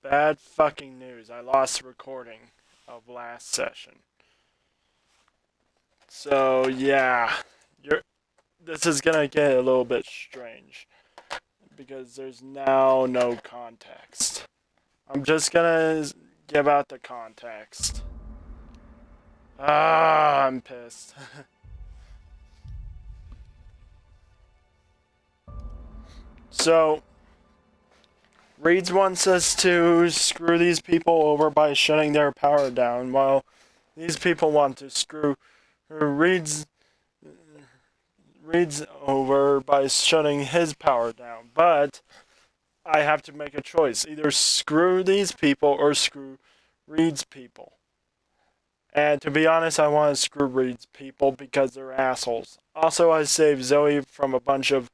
Bad fucking news. I lost the recording of last session. So yeah, this is gonna get a little bit strange because there's now no context. I'm just gonna give out the context. I'm pissed. So, Reeds wants us to screw these people over by shutting their power down, while these people want to screw Reeds over by shutting his power down. But I have to make a choice. Either screw these people or screw Reed's people. And to be honest, I want to screw Reed's people because they're assholes. Also, I saved Zoe from a bunch of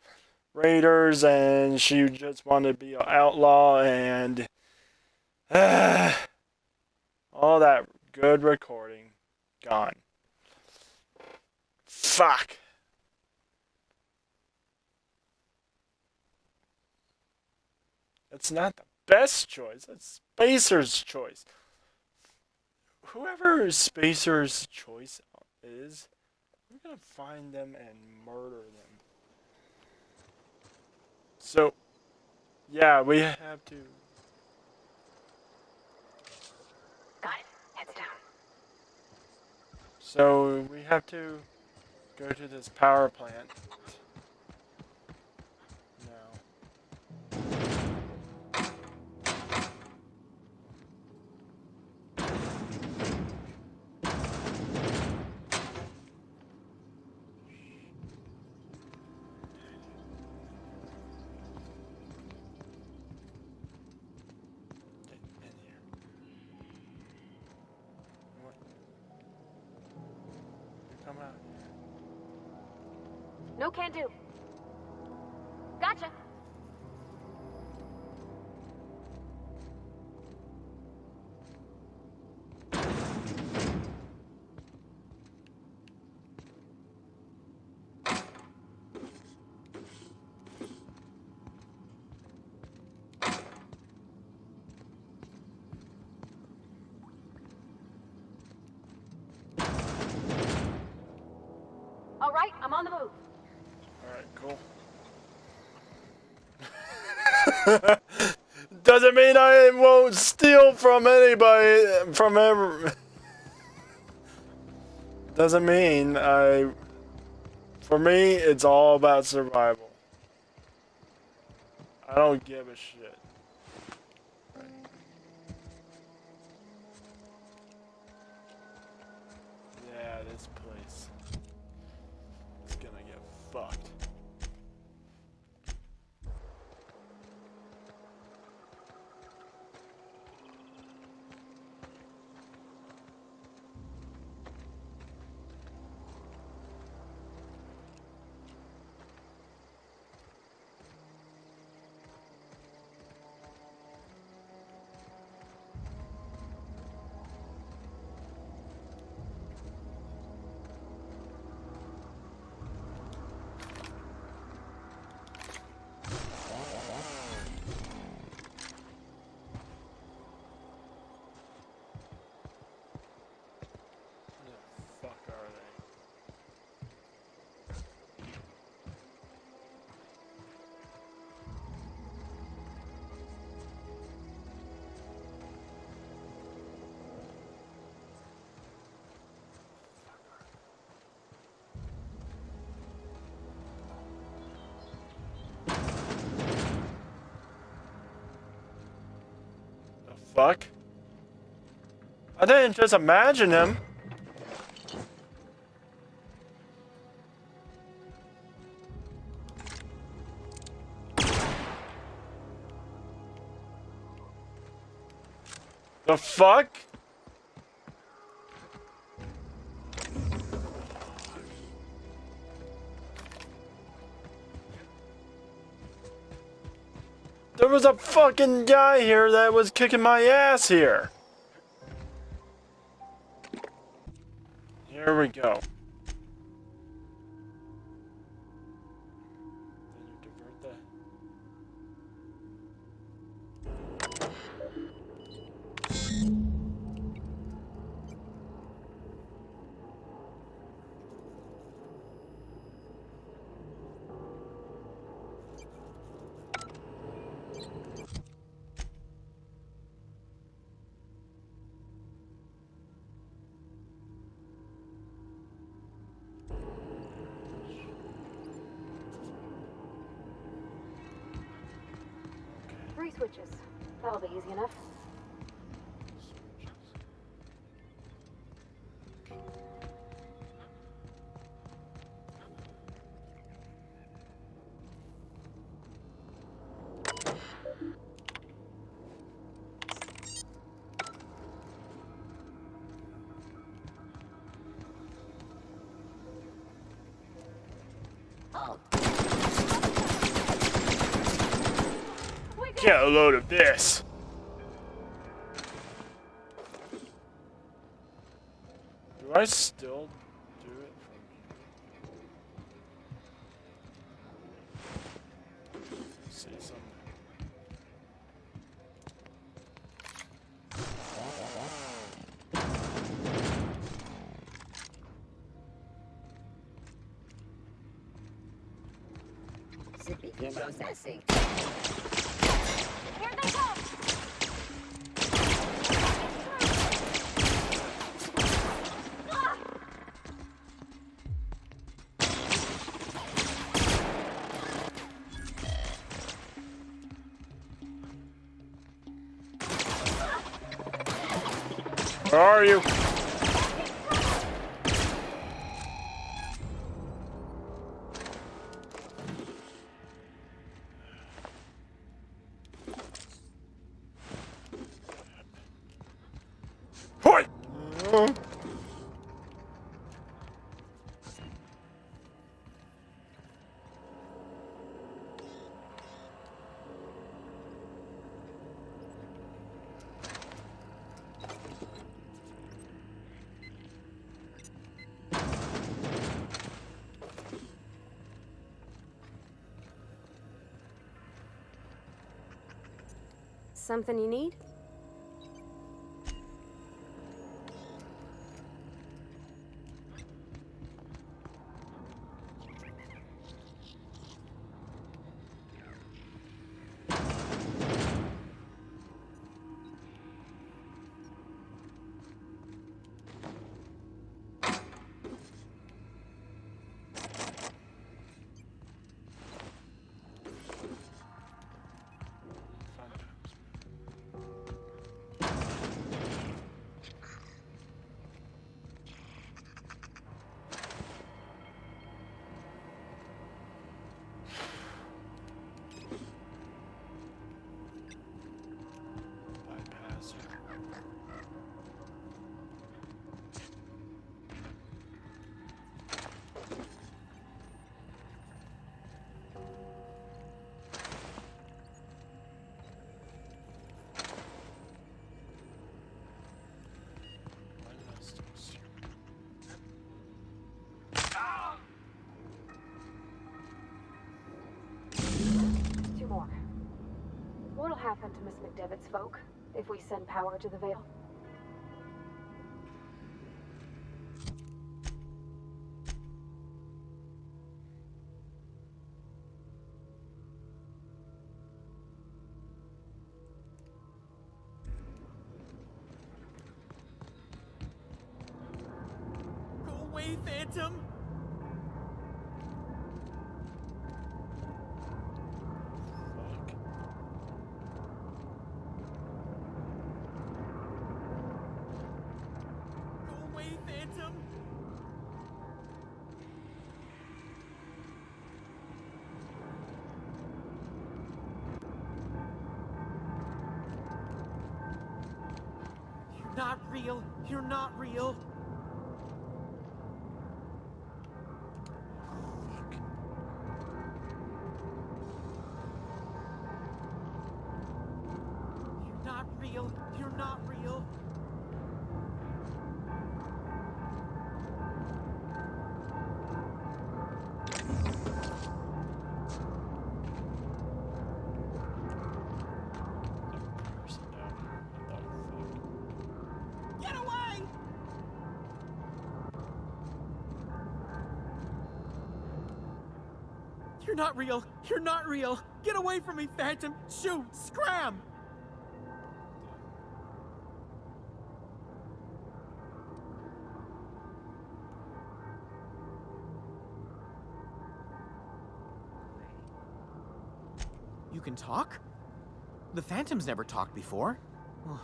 raiders, and she just wanted to be an outlaw, and all that good recording gone. Fuck. It's not the best choice. It's Spacer's choice. Whoever Spacer's choice is, we're gonna find them and murder them. So, yeah, we have to. Got it. Heads down. So we have to go to this power plant. Come out. No can do. Gotcha. All right, I'm on the move. Alright, cool. Doesn't mean I won't steal from anybody, from ever. Doesn't mean for me, it's all about survival. I don't give a shit. Yeah, this place is gonna get fucked. Fuck? I didn't just imagine him. The fuck? There was a fucking guy here that was kicking my ass here. Here we go. Then you divert switches. That'll be easy enough. Get a load of this. Do I still do it from here? See something. Begin processing. Here they come! Ah! Where are you? What? Something you need? Bypass her. Why did I still see Two more. What'll happen to Miss McDevitt's folk if we send power to the Vale? Go away, Phantom! fuck? Go away, Phantom! You're not real. You're not real. You're not real. You're not real. Person down here. What the fuck? Get away! You're not real. You're not real. Get away from me, Phantom. Shoot! Scram! You can talk? The Phantoms never talked before. Oh,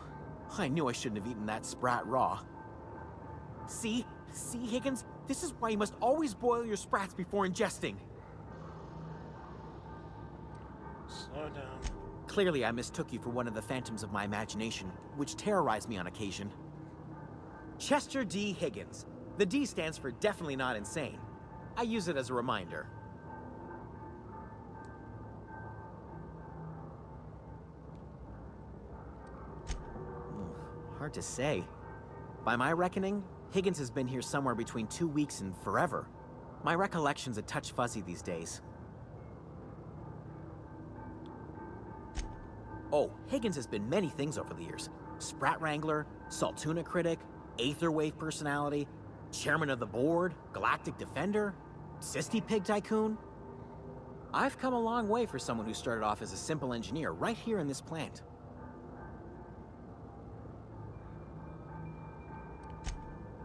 I knew I shouldn't have eaten that sprat raw. See, Higgins? This is why you must always boil your sprats before ingesting. Slow down. Clearly, I mistook you for one of the phantoms of my imagination, which terrorized me on occasion. Chester D. Higgins. The D stands for definitely not insane. I use it as a reminder. Hard to say. By my reckoning, Higgins has been here somewhere between 2 weeks and forever. My recollection's a touch fuzzy these days. Oh, Higgins has been many things over the years. Sprat Wrangler, Saltuna Critic, Aetherwave Personality, Chairman of the Board, Galactic Defender, Sisty Pig Tycoon. I've come a long way for someone who started off as a simple engineer right here in this plant.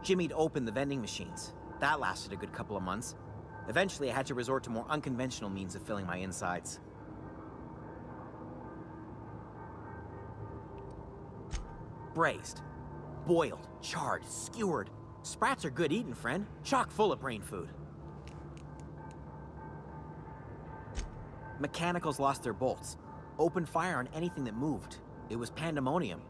Jimmy'd opened the vending machines. That lasted a good couple of months. Eventually, I had to resort to more unconventional means of filling my insides. Braised, boiled, charred, skewered. Sprats are good eating, friend. Chock full of brain food. Mechanicals lost their bolts. Opened fire on anything that moved. It was pandemonium.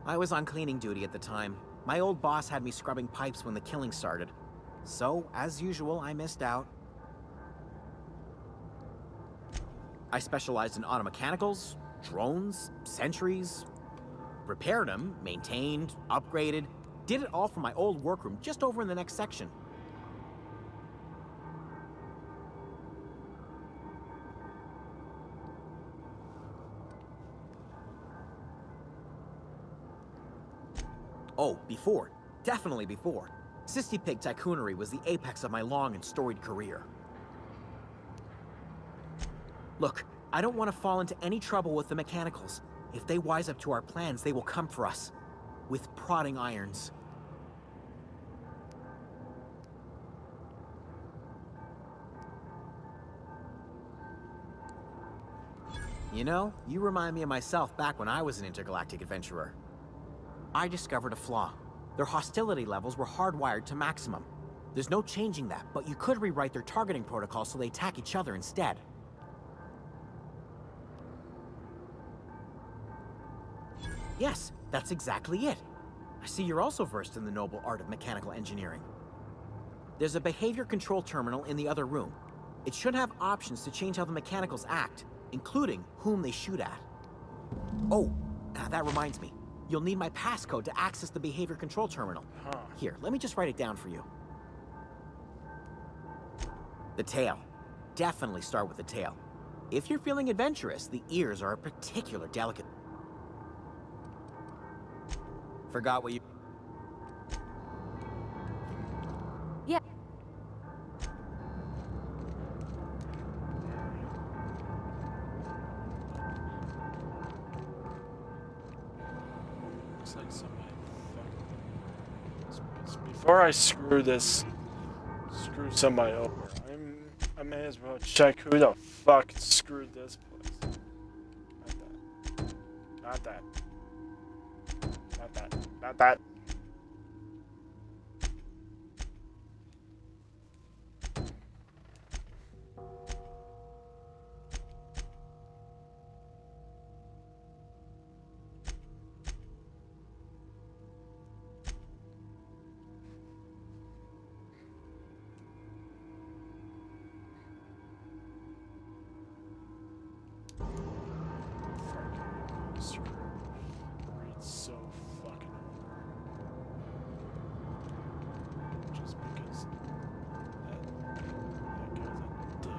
I was on cleaning duty at the time. My old boss had me scrubbing pipes when the killing started. So, as usual, I missed out. I specialized in automechanicals, drones, sentries. Repaired them, maintained, upgraded. Did it all from my old workroom just over in the next section. Oh, before. Definitely before. Sisty Pig Tycoonery was the apex of my long and storied career. Look, I don't want to fall into any trouble with the mechanicals. If they wise up to our plans, they will come for us. With prodding irons. You know, you remind me of myself back when I was an intergalactic adventurer. I discovered a flaw. Their hostility levels were hardwired to maximum. There's no changing that, but you could rewrite their targeting protocol so they attack each other instead. Yes, that's exactly it. I see you're also versed in the noble art of mechanical engineering. There's a behavior control terminal in the other room. It should have options to change how the mechanicals act, including whom they shoot at. Oh, that reminds me. You'll need my passcode to access the behavior control terminal. Here, let me just write it down for you. The tail. Definitely start with the tail. If you're feeling adventurous, the ears are a particular delicate... Forgot what you... Yeah. Looks like somebody fucking... Before I screw somebody over, I may as well check who the fuck screwed this place. Not that. Not that. Not that. It's so fucking over. Just because that guy's a dick.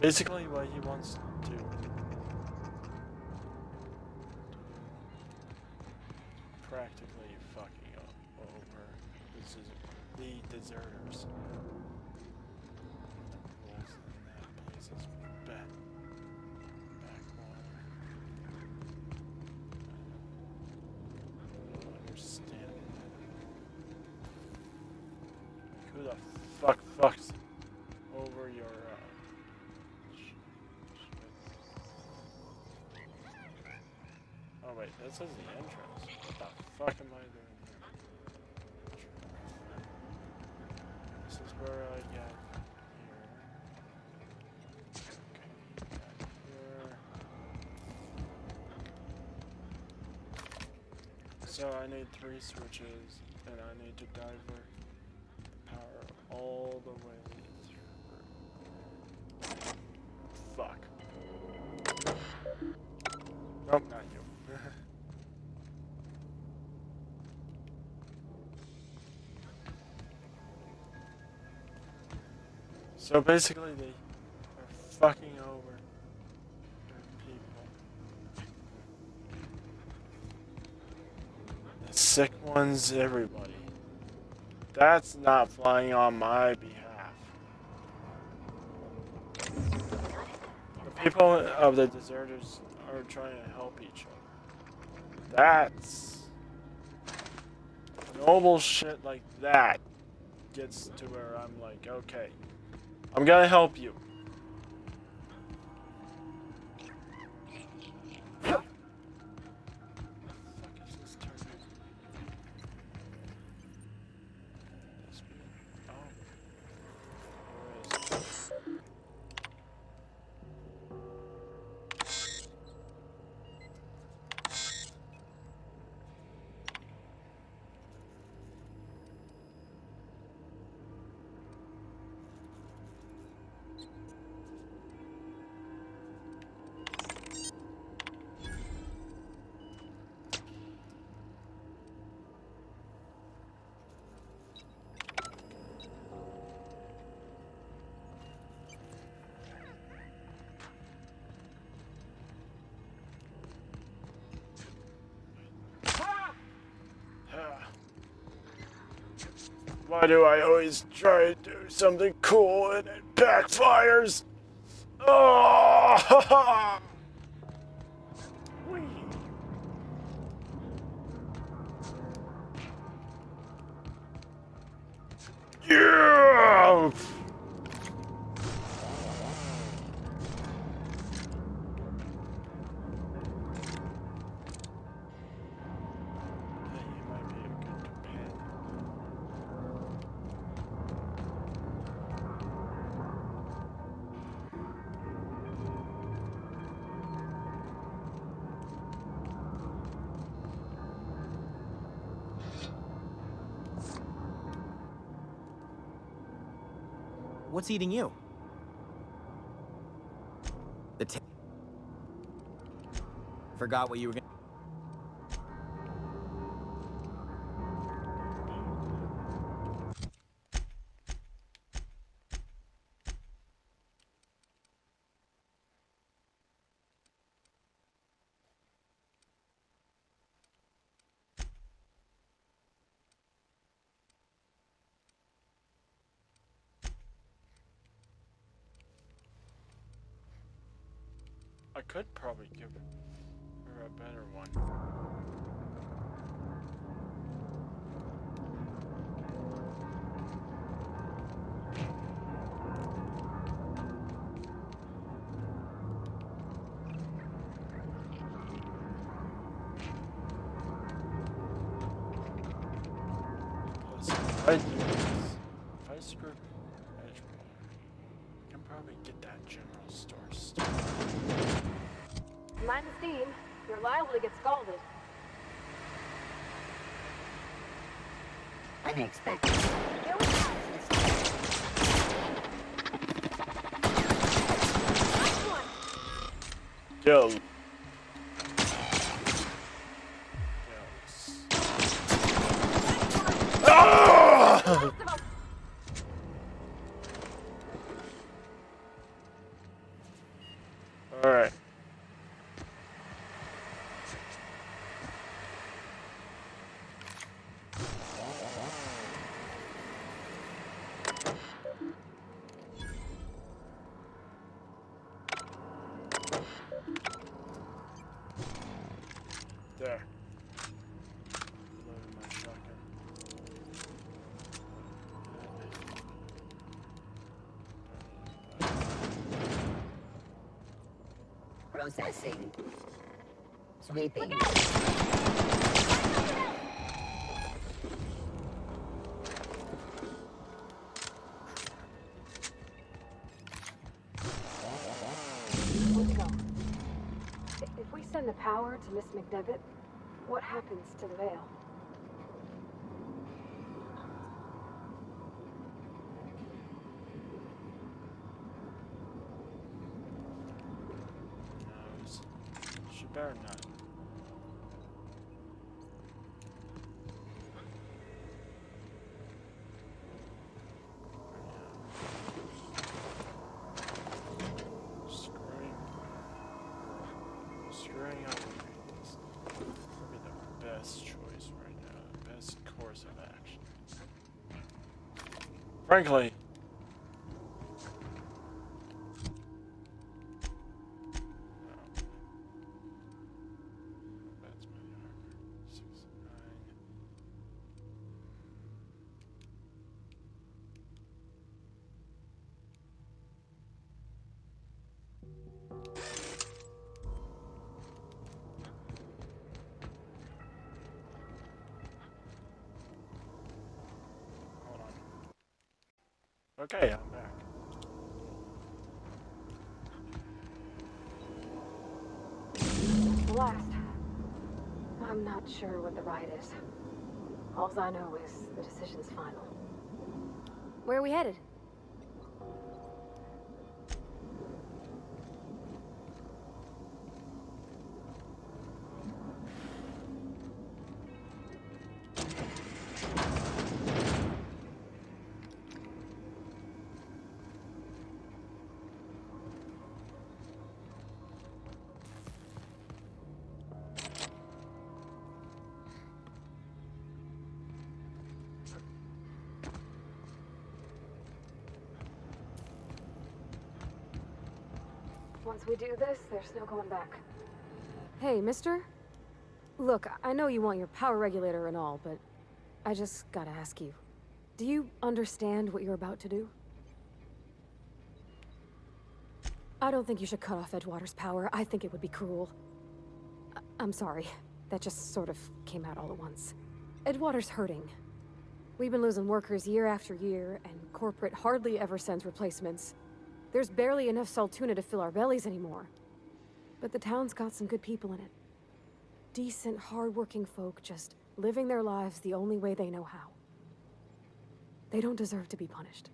Basically what he wants to do. Practically fucking over the deserters. That place is bad. Backwater. I don't understand. Who the fuck fucks? Oh wait, this is the entrance. What the fuck am I doing here? This is where I get here. Okay, here. So I need 3 switches, and I need to divert the power all the way through. Fuck. Nope, not you. So basically, they are fucking over their people. The sick ones, everybody. That's not flying on my behalf. The people of the deserters are trying to help each other. That's noble shit like that gets to where I'm like, okay, I'm gonna help you. Fuck is this turning? This way? Oh. Where is it? Why do I always try to do something cool and it backfires? Oh! Whee. Yeah! Hey, you might be a good companion. What's eating you? Forgot what you were gonna. I could probably give her a better one. Plus, if I do this, if I screw Edgewater, I can probably get that general store stuff. Mind the steam. You're liable to get scalded. Unexpected. Here we go. Nice one. Yo. Ah! All right. There. Loaded my shotgun. Processing. sweeping. Way to go. If we send the power to Miss McDevitt, what happens to the veil? Knows. She better not. Screwing up is probably the best choice right now, the best course of action. Frankly, that's my armor. 6, 9. Hold on. Okay, I'm back. The last. I'm not sure what the ride is. All I know is the decision's final. Where are we headed? Once we do this, there's no going back. Hey, mister? Look, I know you want your power regulator and all, but I just gotta ask you. Do you understand what you're about to do? I don't think you should cut off Edgewater's power. I think it would be cruel. I'm sorry. That just sort of came out all at once. Edgewater's hurting. We've been losing workers year after year, and corporate hardly ever sends replacements. There's barely enough Saltuna to fill our bellies anymore. But the town's got some good people in it. Decent, hard-working folk just living their lives the only way they know how. They don't deserve to be punished.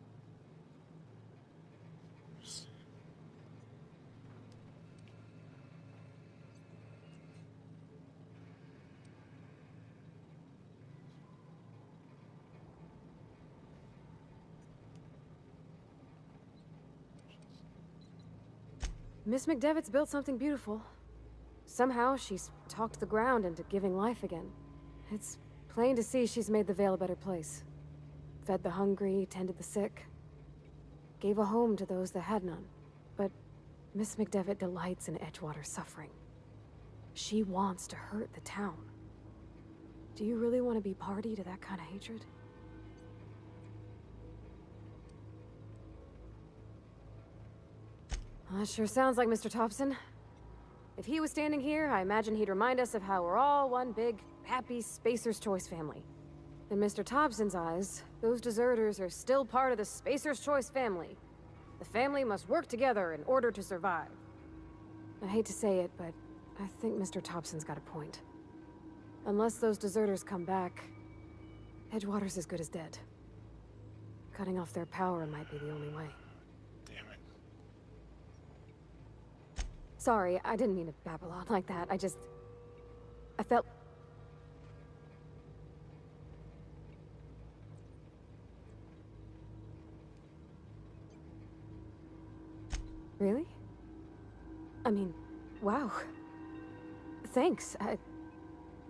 Miss McDevitt's built something beautiful. Somehow, she's talked the ground into giving life again. It's plain to see she's made the Vale a better place. Fed the hungry, tended the sick. Gave a home to those that had none. But Miss McDevitt delights in Edgewater's suffering. She wants to hurt the town. Do you really want to be party to that kind of hatred? That sure sounds like Mr. Thompson. If he was standing here, I imagine he'd remind us of how we're all one big, happy Spacer's Choice family. In Mr. Thompson's eyes, those deserters are still part of the Spacer's Choice family. The family must work together in order to survive. I hate to say it, but I think Mr. Thompson's got a point. Unless those deserters come back, Edgewater's as good as dead. Cutting off their power might be the only way. Sorry, I didn't mean to babble on like that. I felt... Really? I mean, wow. Thanks.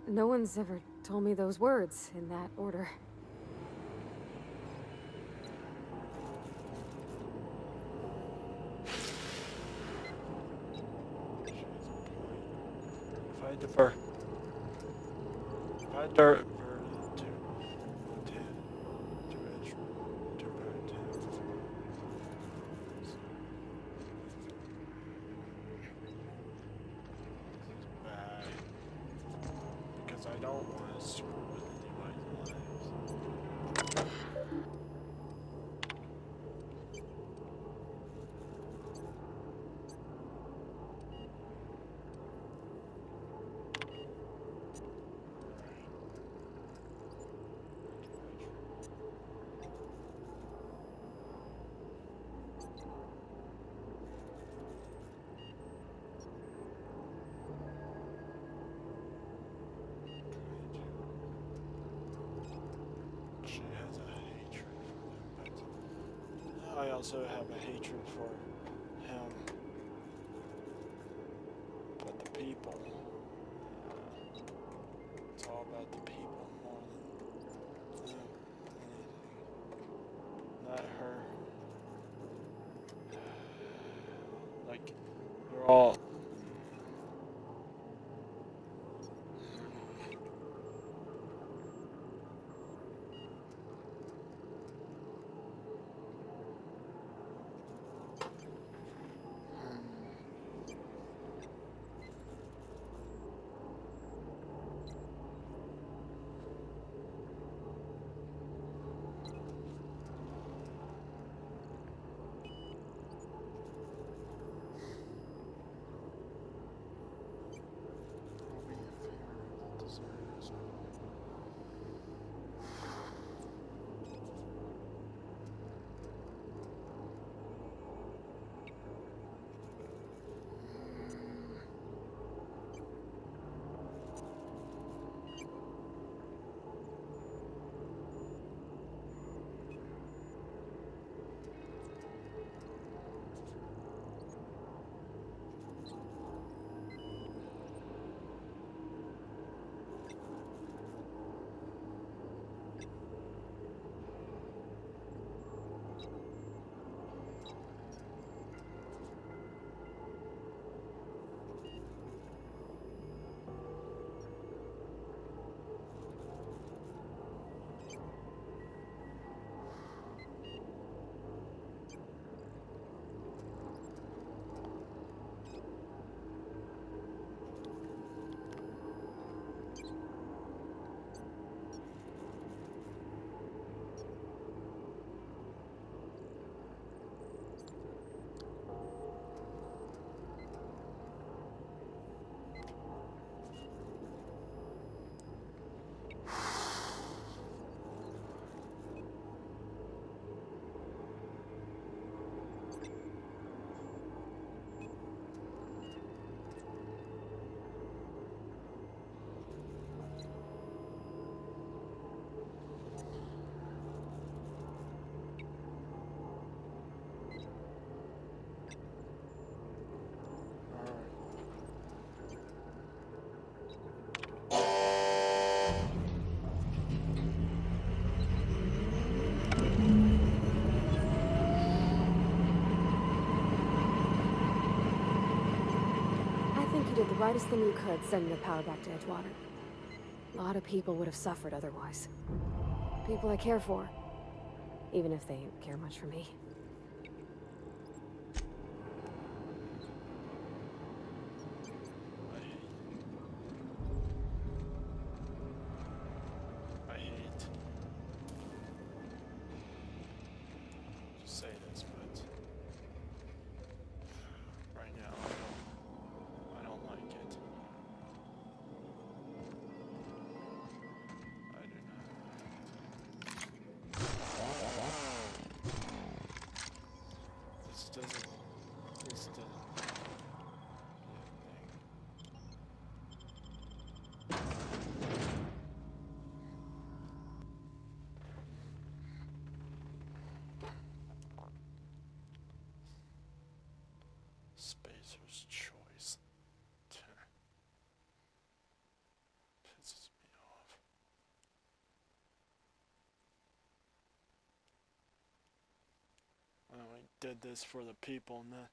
No one's ever told me those words in that order. If I defer to edge to right. Bye. screw with anybody's lives. She has a hatred for them, but I also have a hatred for him. But the people, it's all about the people more than anything. Not her. Like, they're all. Did the rightest thing you could sending the power back to Edgewater. A lot of people would have suffered otherwise. People I care for. Even if they don't care much for me. I hate to say this, but right now I don't like it. I do not like it. This doesn't. Spacer's choice. Pisses me off. I did this for the people, not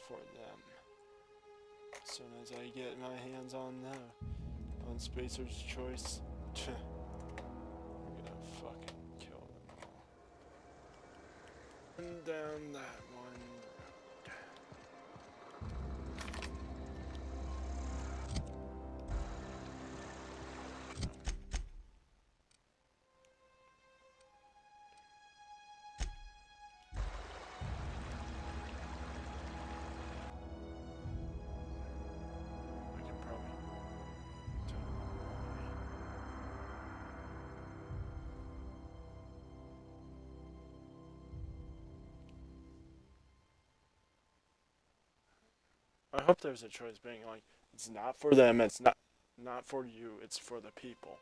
for them. As soon as I get my hands on Spacer's choice, I'm gonna fucking kill them all. And down that one road. I hope there's a choice being like, it's not for them, it's not for you, it's for the people.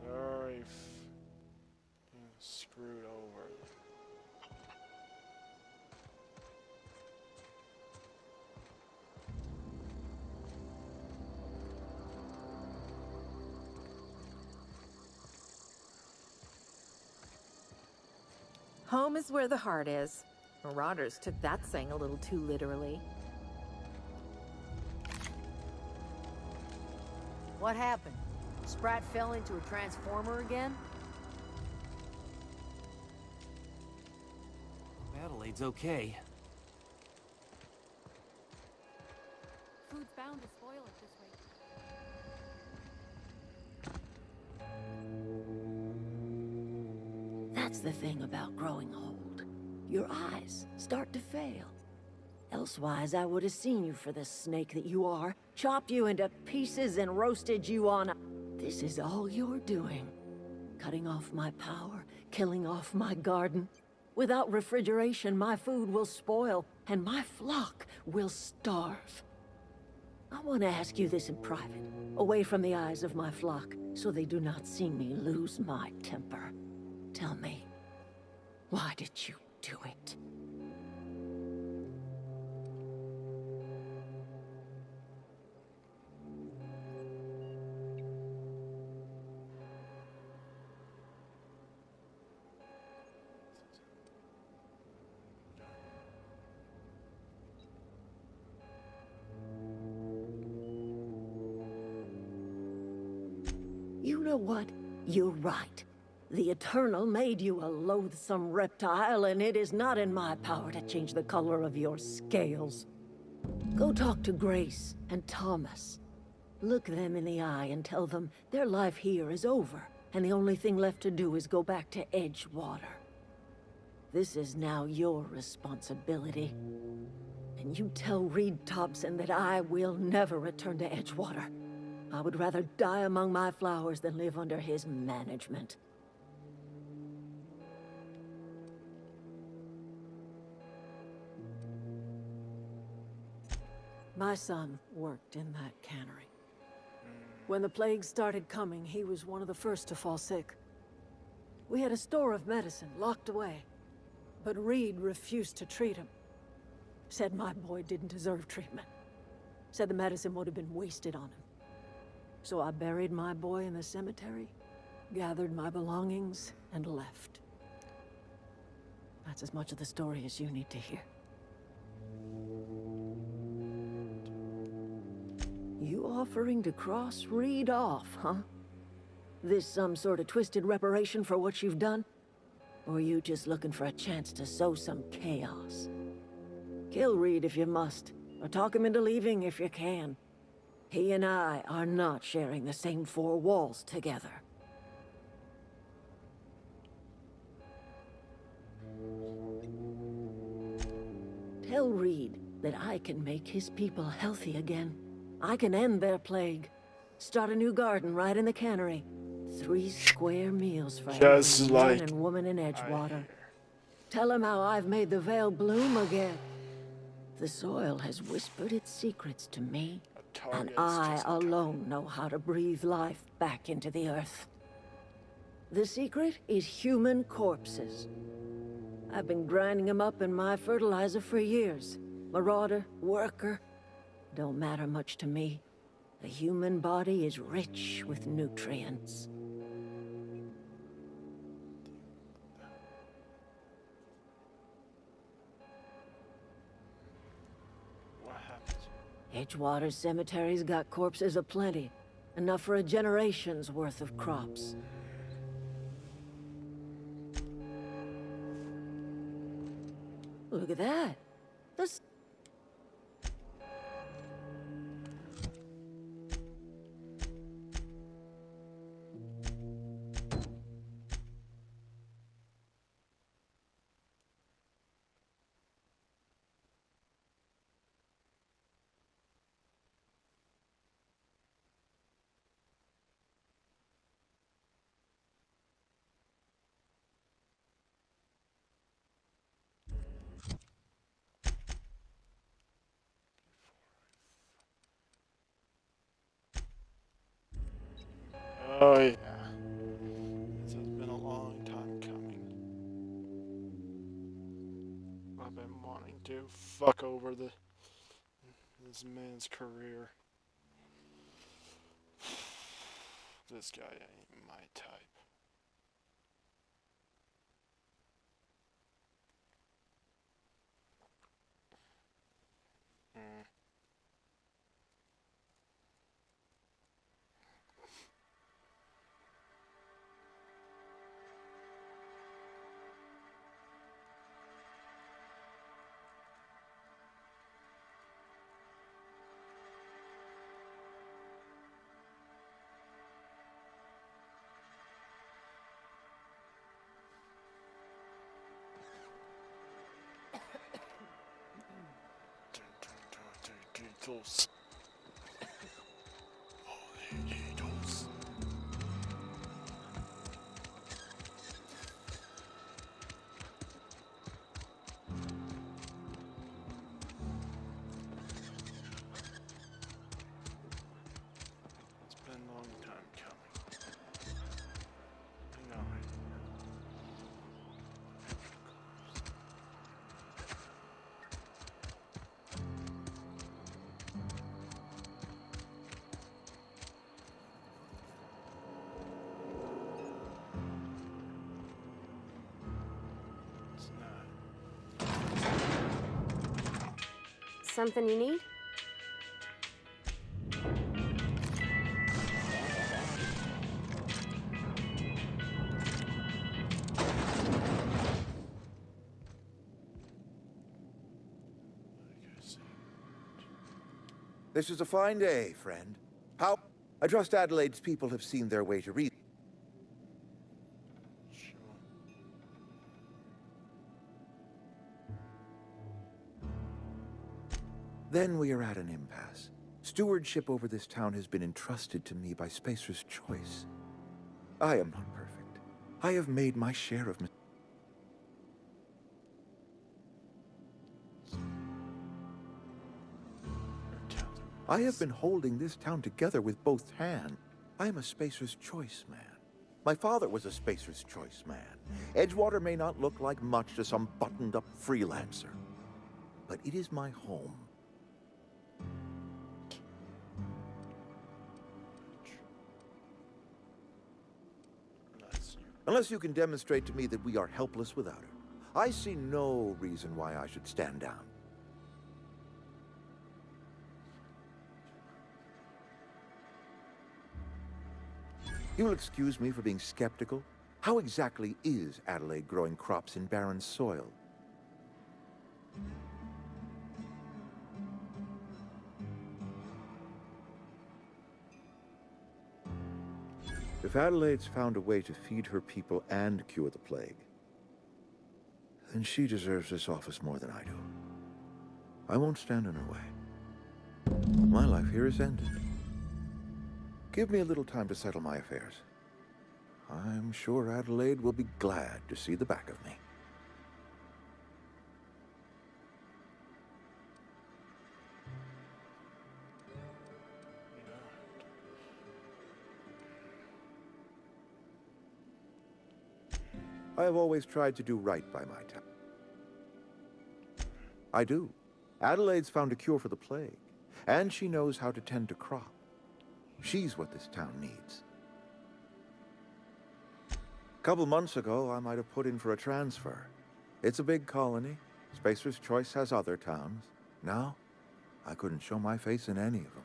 Already screwed over. Home is where the heart is. Marauders took that saying a little too literally. What happened? Sprat fell into a transformer again? Adelaide's okay. Food's bound to spoil at this rate. That's the thing about growing old. Your eyes start to fail. Elsewise, I would have seen you for the snake that you are, chopped you into pieces and roasted you on a... This is all you're doing. Cutting off my power, killing off my garden. Without refrigeration, my food will spoil, and my flock will starve. I want to ask you this in private, away from the eyes of my flock, so they do not see me lose my temper. Tell me, why did you do it? You know what? You're right. The Eternal made you a loathsome reptile, and it is not in my power to change the color of your scales. Go talk to Grace and Thomas. Look them in the eye and tell them their life here is over, and the only thing left to do is go back to Edgewater. This is now your responsibility. And you tell Reed Thompson that I will never return to Edgewater. I would rather die among my flowers than live under his management. My son worked in that cannery. When the plague started coming, he was one of the first to fall sick. We had a store of medicine locked away, but Reed refused to treat him. Said my boy didn't deserve treatment. Said the medicine would have been wasted on him. So I buried my boy in the cemetery, gathered my belongings, and left. That's as much of the story as you need to hear. You offering to cross Reed off, huh? This some sort of twisted reparation for what you've done? Or you just looking for a chance to sow some chaos? Kill Reed if you must, or talk him into leaving if you can. He and I are not sharing the same four walls together. Tell Reed that I can make his people healthy again. I can end their plague. Start a new garden right in the cannery. 3 square meals for Just every like man and woman in Edgewater. Tell him how I've made the Vale bloom again. The soil has whispered its secrets to me, and I alone know how to breathe life back into the earth. The secret is human corpses. I've been grinding them up in my fertilizer for years. Marauder, worker, don't matter much to me. The human body is rich with nutrients. What happened? Edgewater Cemetery's got corpses aplenty. Enough for a generation's worth of crops. Look at that. This... Oh yeah. This has been a long time coming. I've been wanting to fuck over this man's career. This guy ain't my type. Mm. Beatles. Oh, the Beatles. It's been a long time coming. I know. It's not. Something you need? This is a fine day, friend. How? I trust Adelaide's people have seen their way to reason. Sure. Then we are at an impasse. Stewardship over this town has been entrusted to me by Spacer's Choice. I am not perfect. I have made my share of mistakes. I have been holding this town together with both hands. I am a Spacer's Choice man. My father was a Spacer's Choice man. Edgewater may not look like much to some buttoned-up freelancer, but it is my home. Unless you can demonstrate to me that we are helpless without her, I see no reason why I should stand down. You will excuse me for being skeptical. How exactly is Adelaide growing crops in barren soil? If Adelaide's found a way to feed her people and cure the plague, then she deserves this office more than I do. I won't stand in her way. My life here is ended. Give me a little time to settle my affairs. I'm sure Adelaide will be glad to see the back of me. I have always tried to do right by my town. I do. Adelaide's found a cure for the plague, and she knows how to tend to crop. She's what this town needs. A couple months ago, I might have put in for a transfer. It's a big colony. Spacer's Choice has other towns. Now, I couldn't show my face in any of them.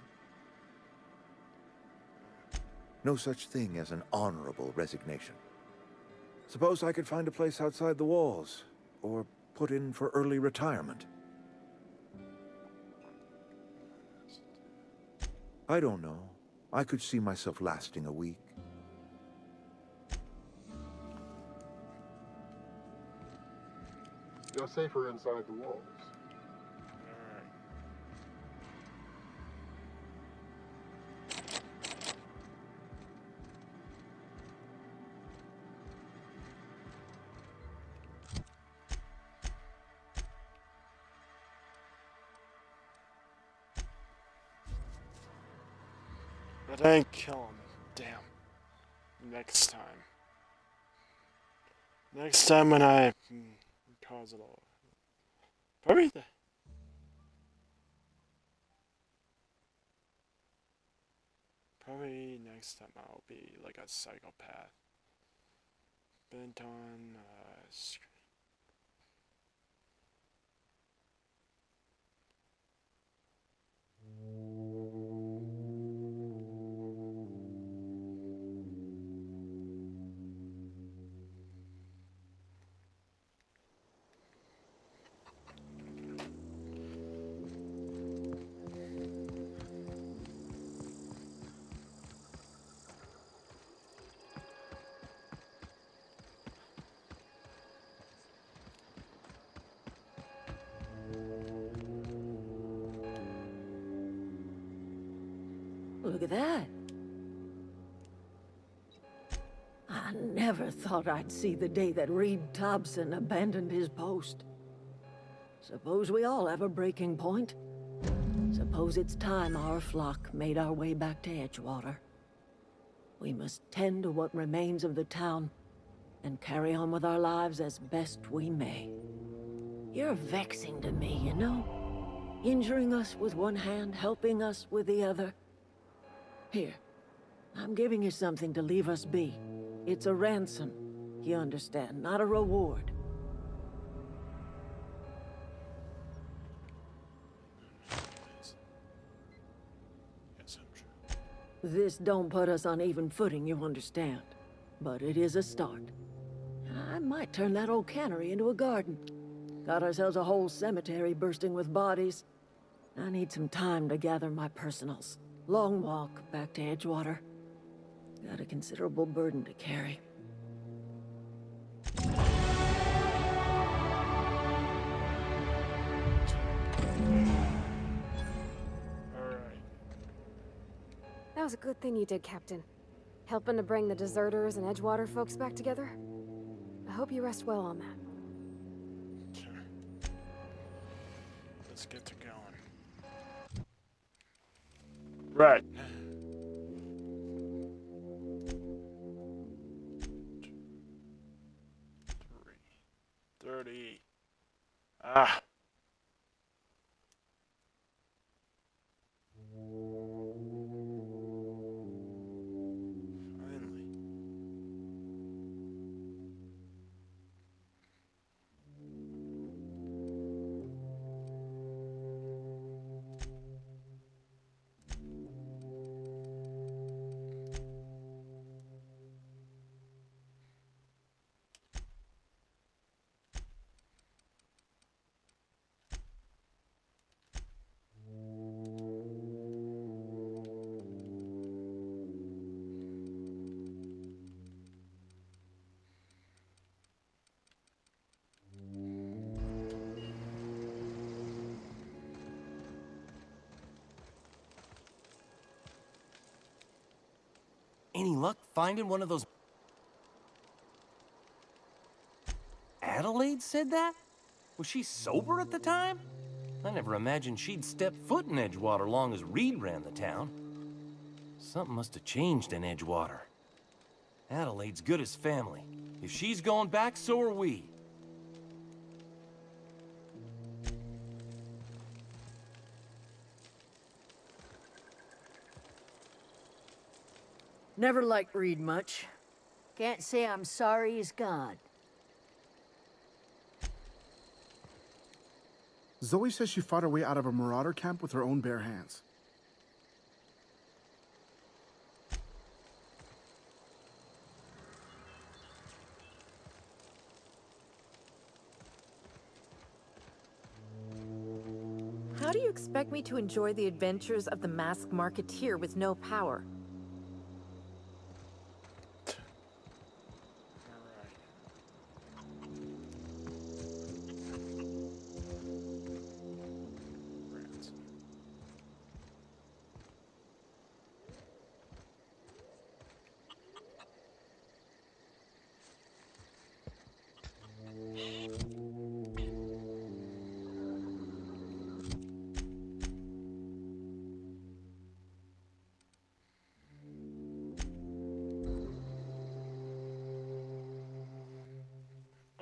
No such thing as an honorable resignation. Suppose I could find a place outside the walls, or put in for early retirement. I don't know. I could see myself lasting a week. You're safer inside the walls. But I ain't kill him. Damn. next time. Next time when I cause it all. Probably next time I'll be like a psychopath. Bent on Look at that. I never thought I'd see the day that Reed Thompson abandoned his post. Suppose we all have a breaking point. Suppose it's time our flock made our way back to Edgewater. We must tend to what remains of the town and carry on with our lives as best we may. You're vexing to me, you know? Injuring us with one hand, helping us with the other. Here, I'm giving you something to leave us be. It's a ransom, you understand, not a reward. This don't put us on even footing, you understand. But it is a start. I might turn that old cannery into a garden. Got ourselves a whole cemetery bursting with bodies. I need some time to gather my personals. Long walk back to Edgewater. Got a considerable burden to carry. That was a good thing you did, Captain. Helping to bring the deserters and Edgewater folks back together. I hope you rest well on that. Sure. Let's get to going. Right. 30. Ah. Finally. Any luck finding one of those... Adelaide said that? Was she sober at the time? I never imagined she'd step foot in Edgewater long as Reed ran the town. Something must have changed in Edgewater. Adelaide's good as family. If she's going back, so are we. Never liked Reed much. Can't say I'm sorry he's gone. Zoe says she fought her way out of a marauder camp with her own bare hands. How do you expect me to enjoy the adventures of the masked marketeer with no power?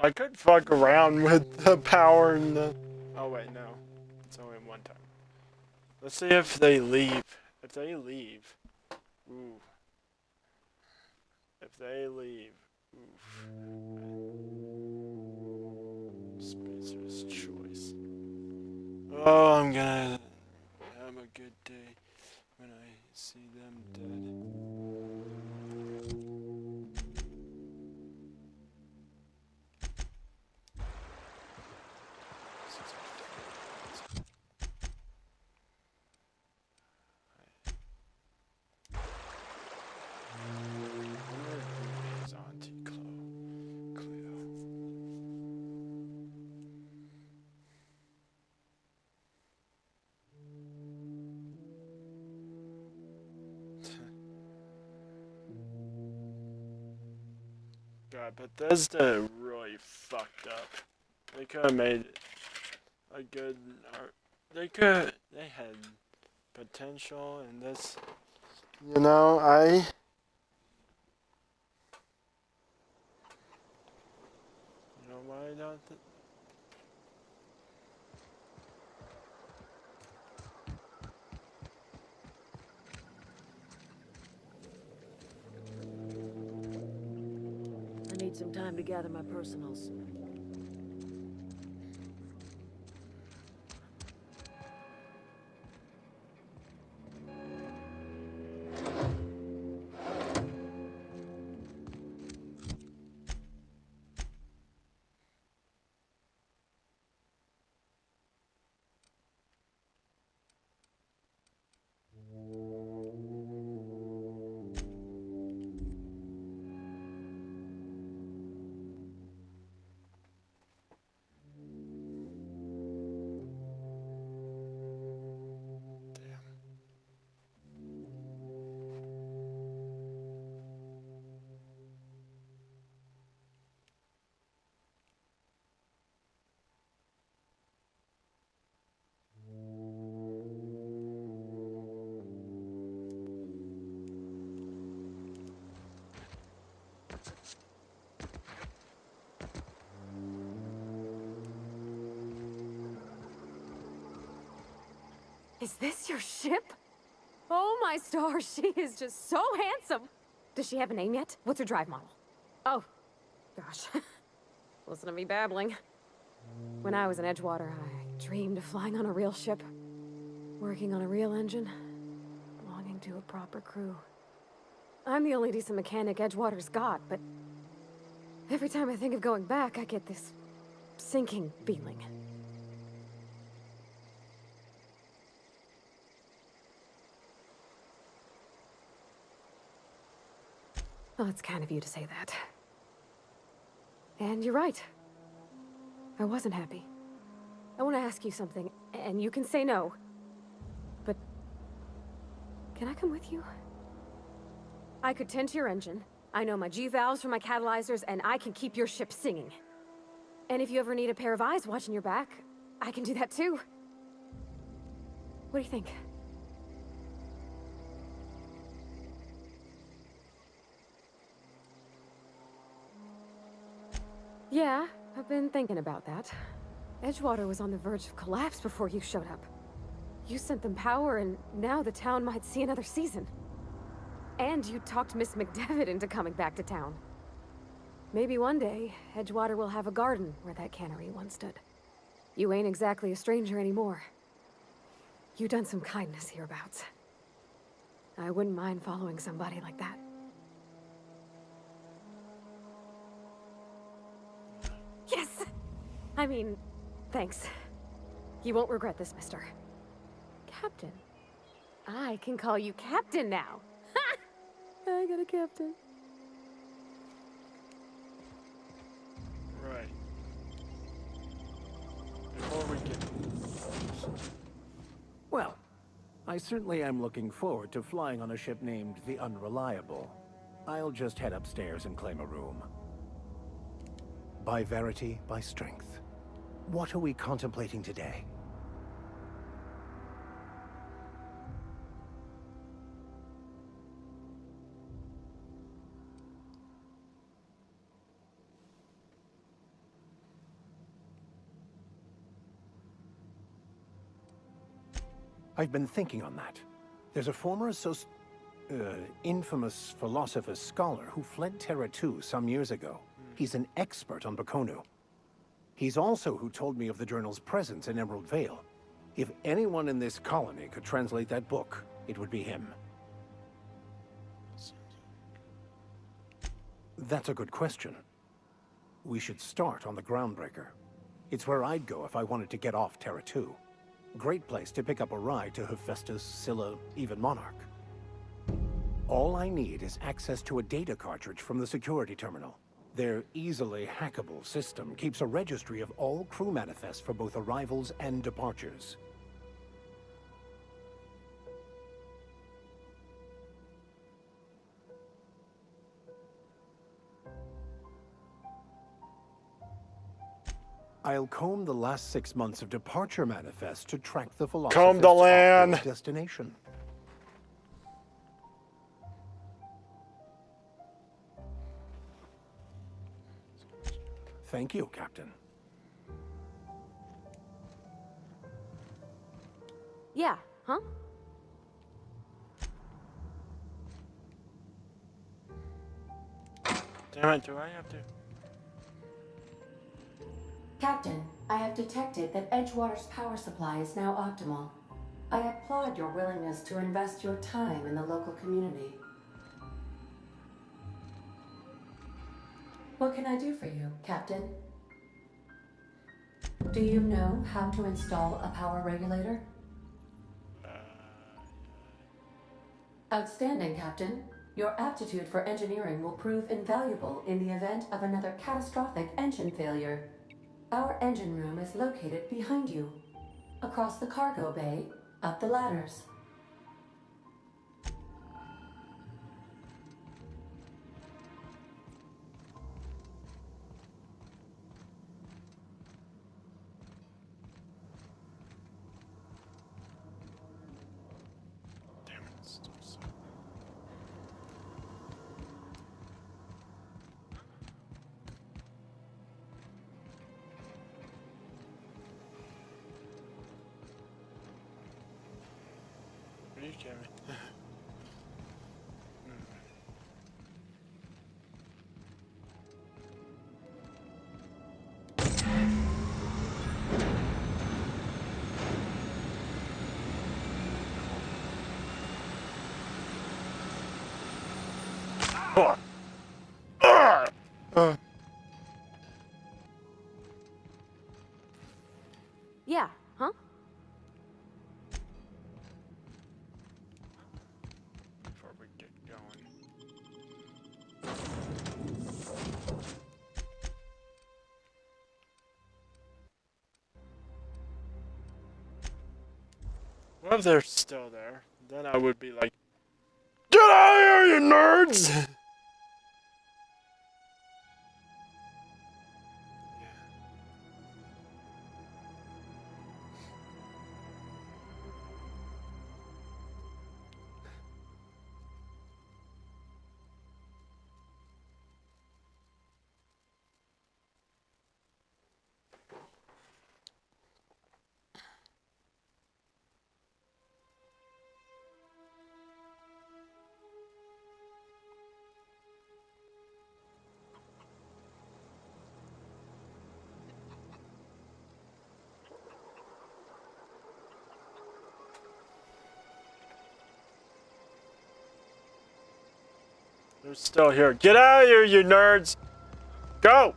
I could fuck around with the power and the... Oh wait, no. It's only one time. Let's see if they leave. If they leave... Ooh. If they leave... Oof. Spacer's choice. Oh, I'm gonna have a good day when I see them dead. God, Bethesda really fucked up. They could have made a good art. They had potential in this. You know, why don't I need some time to gather my personals. Is this your ship? Oh my stars, she is just so handsome. Does she have a name yet? What's her drive model? Oh, gosh. Listen to me babbling. When I was in Edgewater, I dreamed of flying on a real ship, working on a real engine, belonging to a proper crew. I'm the only decent mechanic Edgewater's got, but every time I think of going back, I get this sinking feeling. Well, it's kind of you to say that. And you're right. I wasn't happy. I want to ask you something, and you can say no. But... can I come with you? I could tend to your engine. I know my G-valves for my catalyzers, and I can keep your ship singing. And if you ever need a pair of eyes watching your back, I can do that too. What do you think? Yeah, I've been thinking about that. Edgewater was on the verge of collapse before you showed up. You sent them power, and now the town might see another season. And you talked Miss McDevitt into coming back to town. Maybe one day, Edgewater will have a garden where that cannery once stood. You ain't exactly a stranger anymore. You done some kindness hereabouts. I wouldn't mind following somebody like that. Yes! I mean, thanks. You won't regret this, mister. Captain. I can call you Captain now. Ha! I got a captain. Right. Before we get... Well, I certainly am looking forward to flying on a ship named the Unreliable. I'll just head upstairs and claim a room. By verity, by strength. What are we contemplating today? I've been thinking on that. There's a former infamous philosopher scholar who fled Terra 2 some years ago. He's an expert on Bakonu. He's also who told me of the journal's presence in Emerald Vale. If anyone in this colony could translate that book, it would be him. That's a good question. We should start on the Groundbreaker. It's where I'd go if I wanted to get off Terra 2. Great place to pick up a ride to Hephaestus, Scylla, even Monarch. All I need is access to a data cartridge from the security terminal. Their easily hackable system keeps a registry of all crew manifests for both arrivals and departures. I'll comb the last 6 months of departure manifests to track the philosopher's destination. Thank you, Captain. Yeah, huh? Damn it, do I have to? Captain, I have detected that Edgewater's power supply is now optimal. I applaud your willingness to invest your time in the local community. What can I do for you, Captain? Do you know how to install a power regulator? Outstanding, Captain. Your aptitude for engineering will prove invaluable in the event of another catastrophic engine failure. Our engine room is located behind you, across the cargo bay, up the ladders. Are you kidding me? Yeah, huh? Before we get going. What if they're still there? Then I would be like, get out of here, you nerds! They're still here. Get out of here, you nerds! Go!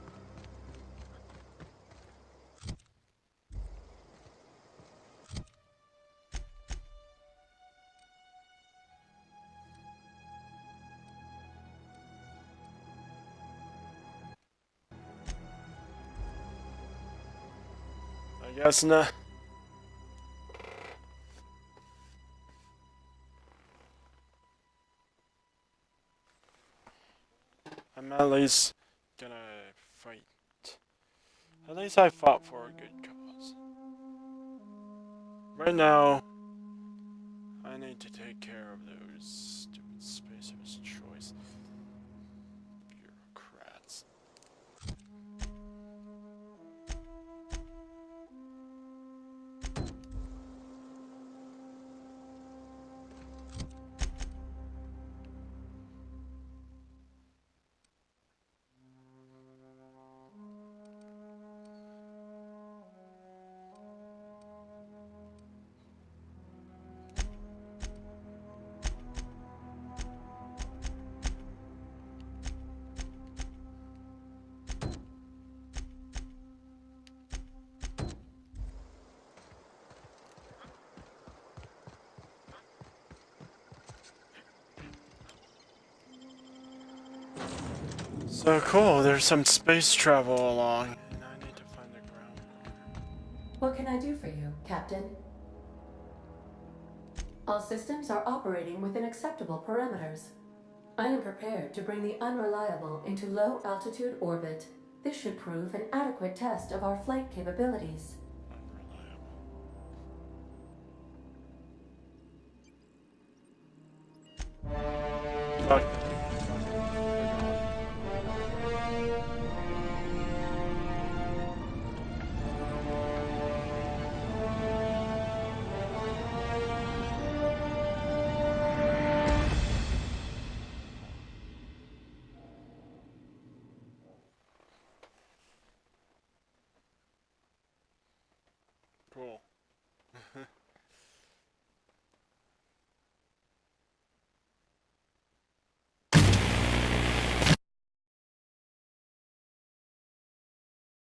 I guess not. I'm at least gonna fight. At least I fought for a good cause. Right now, I need to take care of those stupid spacers' choice bureaucrats. So cool, there's some space travel along, and I need to find the ground. What can I do for you, Captain? All systems are operating within acceptable parameters. I am prepared to bring the Unreliable into low-altitude orbit. This should prove an adequate test of our flight capabilities. Fuck.